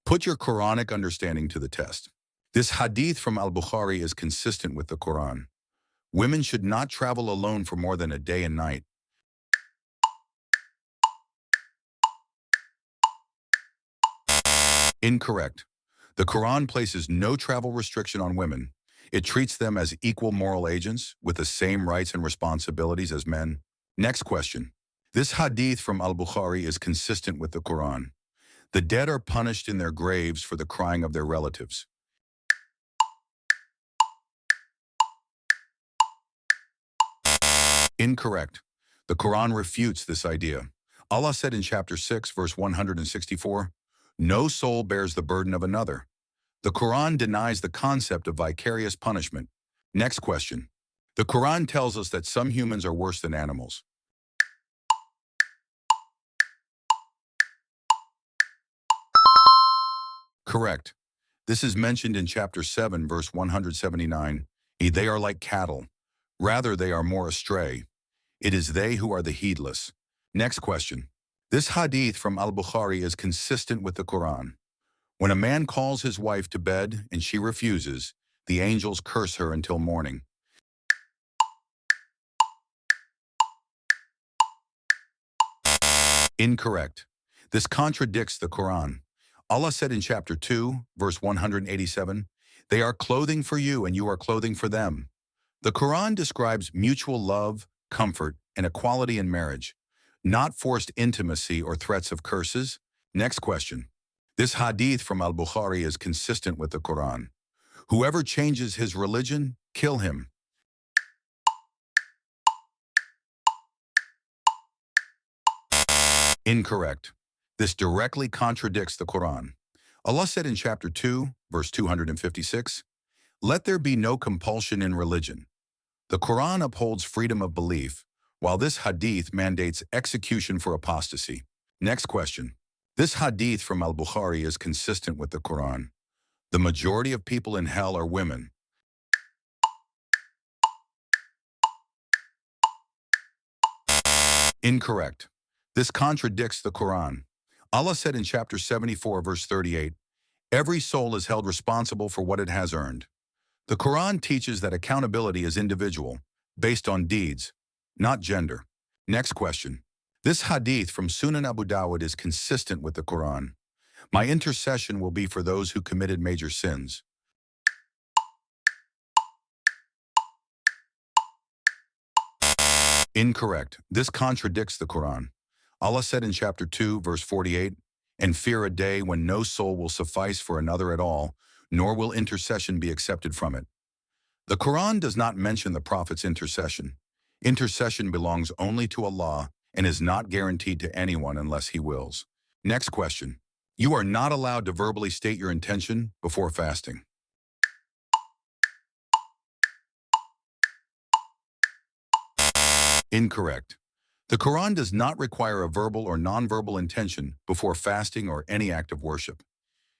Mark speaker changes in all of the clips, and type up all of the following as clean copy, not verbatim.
Speaker 1: Put your Quranic understanding to the test. This hadith from al-Bukhari is consistent with the Quran. Women should not travel alone for more than a day and night. Incorrect. The Quran places no travel restriction on women. It treats them as equal moral agents with the same rights and responsibilities as men. Next question. This hadith from al-Bukhari is consistent with the Quran. The dead are punished in their graves for the crying of their relatives. Incorrect. The Quran refutes this idea. Allah said in chapter 6, verse 164, "No soul bears the burden of another." The Quran denies the concept of vicarious punishment. Next question. The Quran tells us that some humans are worse than animals. Correct. This is mentioned in chapter 7, verse 179. They are like cattle. Rather, they are more astray. It is they who are the heedless. Next question. This hadith from al-Bukhari is consistent with the Quran. When a man calls his wife to bed and she refuses, the angels curse her until morning. Incorrect. This contradicts the Quran. Allah said in chapter 2, verse 187, "They are clothing for you and you are clothing for them." The Quran describes mutual love, comfort, and equality in marriage, not forced intimacy or threats of curses. Next question. This hadith from al-Bukhari is consistent with the Quran. Whoever changes his religion, kill him. Incorrect. This directly contradicts the Quran. Allah said in chapter 2, verse 256, "Let there be no compulsion in religion." The Quran upholds freedom of belief, while this hadith mandates execution for apostasy. Next question. This hadith from al-Bukhari is consistent with the Quran. The majority of people in hell are women. Incorrect. This contradicts the Quran. Allah said in chapter 74, verse 38, "Every soul is held responsible for what it has earned." The Quran teaches that accountability is individual, based on deeds, not gender. Next question. This hadith from Sunan Abu Dawud is consistent with the Quran. My intercession will be for those who committed major sins. Incorrect. This contradicts the Quran. Allah said in chapter 2, verse 48, "And fear a day when no soul will suffice for another at all, nor will intercession be accepted from it." The Quran does not mention the Prophet's intercession. Intercession belongs only to Allah and is not guaranteed to anyone unless He wills. Next question. You are not allowed to verbally state your intention before fasting. Incorrect. The Quran does not require a verbal or nonverbal intention before fasting or any act of worship.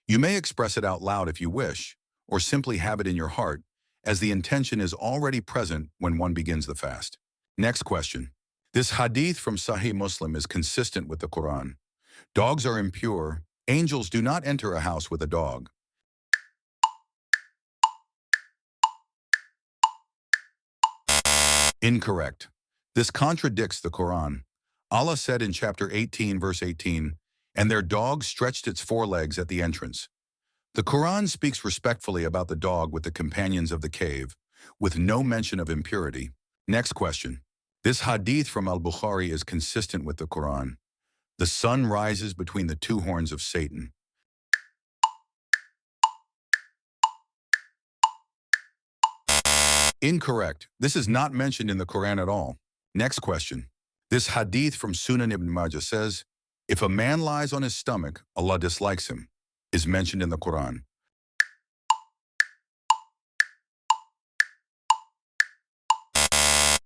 Speaker 1: You may express it out loud if you wish, or simply have it in your heart, as the intention is already present when one begins the fast. Next question. This hadith from Sahih Muslim is consistent with the Quran. Dogs are impure. Angels do not enter a house with a dog. Incorrect. This contradicts the Quran. Allah said in chapter 18, verse 18, "And their dog stretched its forelegs at the entrance." The Quran speaks respectfully about the dog with the companions of the cave, with no mention of impurity. Next question. This hadith from al-Bukhari is consistent with the Quran. The sun rises between the two horns of Satan. Incorrect. This is not mentioned in the Quran at all. Next question. This hadith from Sunan ibn Majah says, "If a man lies on his stomach, Allah dislikes him," is mentioned in the Quran.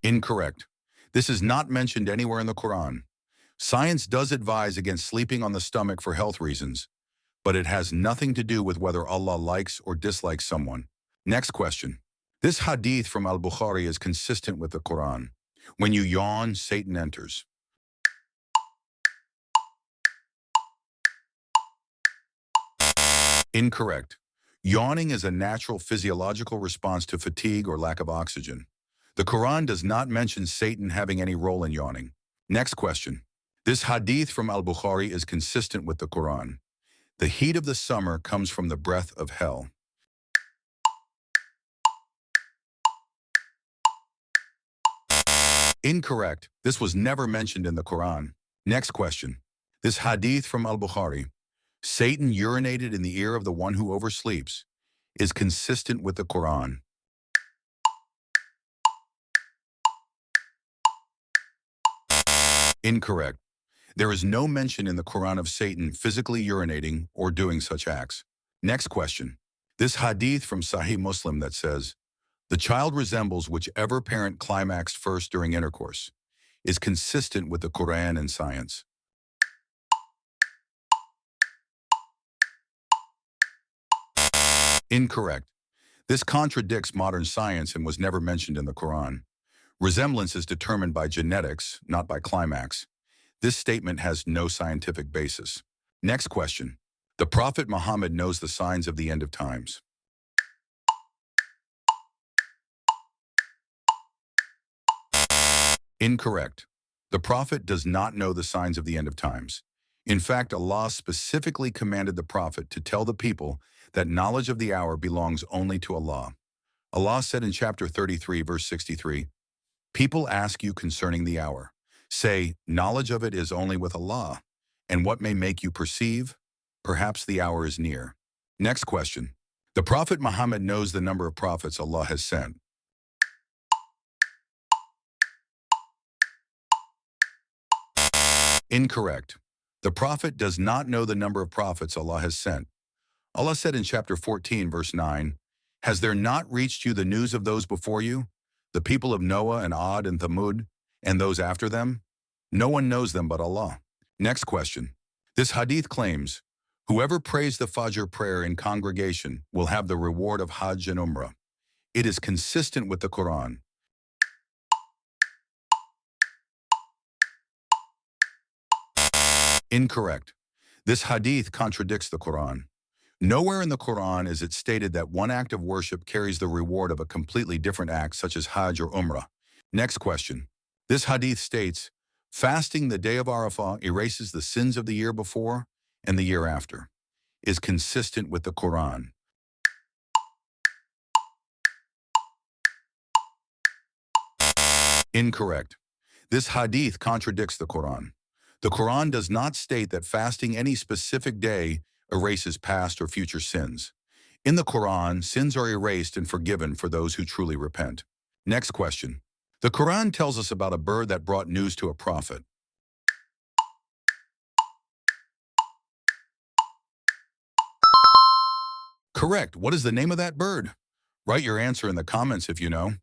Speaker 1: Incorrect. This is not mentioned anywhere in the Quran. Science does advise against sleeping on the stomach for health reasons, but it has nothing to do with whether Allah likes or dislikes someone. Next question. This hadith from al-Bukhari is consistent with the Quran. When you yawn, Satan enters. Incorrect. Yawning is a natural physiological response to fatigue or lack of oxygen. The Quran does not mention Satan having any role in yawning. Next question. This hadith from al-Bukhari is consistent with the Quran. The heat of the summer comes from the breath of hell. Incorrect. This was never mentioned in the Quran. Next question. This hadith from al-Bukhari, Satan urinated in the ear of the one who oversleeps, is consistent with the Quran. Incorrect. There is no mention in the Quran of Satan physically urinating or doing such acts. Next question. This hadith from Sahih Muslim that says, the child resembles whichever parent climaxed first during intercourse, is consistent with the Quran and science. Incorrect. This contradicts modern science and was never mentioned in the Quran. Resemblance is determined by genetics, not by climax. This statement has no scientific basis. Next question. The Prophet Muhammad knows the signs of the end of times. Incorrect. The Prophet does not know the signs of the end of times. In fact, Allah specifically commanded the Prophet to tell the people that knowledge of the hour belongs only to Allah. Allah said in chapter 33, verse 63, people ask you concerning the hour. Say, knowledge of it is only with Allah. And what may make you perceive? Perhaps the hour is near. Next question. The Prophet Muhammad knows the number of prophets Allah has sent. Incorrect. The Prophet does not know the number of prophets Allah has sent. Allah said in chapter 14, verse 9, has there not reached you the news of those before you, the people of Noah and Ad and Thamud, and those after them? No one knows them but Allah. Next question. This hadith claims, whoever prays the Fajr prayer in congregation will have the reward of Hajj and Umrah. It is consistent with the Quran. Incorrect. This hadith contradicts the Quran. Nowhere in the Quran is it stated that one act of worship carries the reward of a completely different act such as Hajj or Umrah. Next question. This hadith states, fasting the day of Arafah erases the sins of the year before and the year after, is consistent with the Quran. Incorrect. This hadith contradicts the Quran. The Quran does not state that fasting any specific day erases past or future sins. In the Quran, sins are erased and forgiven for those who truly repent. Next question. The Quran tells us about a bird that brought news to a prophet. Correct. What is the name of that bird? Write your answer in the comments if you know.